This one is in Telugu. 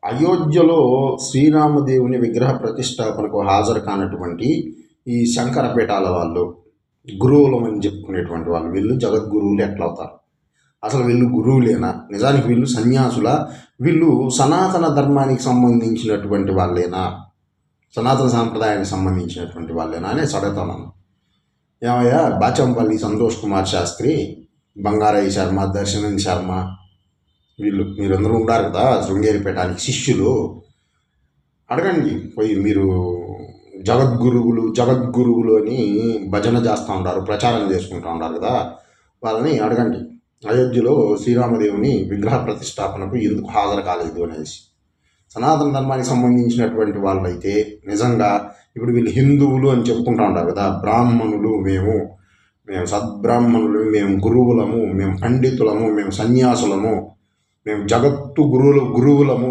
అయోధ్యలో శ్రీరామదేవుని విగ్రహ ప్రతిష్టాపనకు హాజరు కానటువంటి ఈ శంకర పీఠాల వాళ్ళు గురువులమని చెప్పుకునేటువంటి వాళ్ళు వీళ్ళు జగద్గురువులు ఎట్లా అవుతారు? అసలు వీళ్ళు గురువులేనా? నిజానికి వీళ్ళు సన్యాసుల? వీళ్ళు సనాతన ధర్మానికి సంబంధించినటువంటి వాళ్ళేనా? సనాతన సాంప్రదాయానికి సంబంధించినటువంటి వాళ్ళేనా అని అడుగుతున్నాను. ఏమయ్యా, బాచంపల్లి సంతోష్ కుమార్ శాస్త్రి, బంగారయ్య శర్మ, దర్శనం శర్మ, మీరందరూ ఉన్నారు కదా శృంగేరి పీఠానికి శిష్యులు. అడగండి పోయి, మీరు జగద్గురువులు అని భజన చేస్తూ ఉంటారు, ప్రచారం చేసుకుంటూ ఉంటారు కదా, వాళ్ళని అడగండి అయోధ్యలో శ్రీరామదేవుని విగ్రహ ప్రతిష్టాపనకు ఎందుకు హాజరు కాలేదు అనేసి. సనాతన ధర్మానికి సంబంధించినటువంటి వాళ్ళైతే నిజంగా ఇప్పుడు వీళ్ళు హిందువులు అని చెప్పుకుంటూ ఉంటారు కదా, బ్రాహ్మణులు, మేము సద్బ్రాహ్మణులు, మేము గురువులము, మేము పండితులము, మేము సన్యాసులము, మేము జగత్తు గురువులము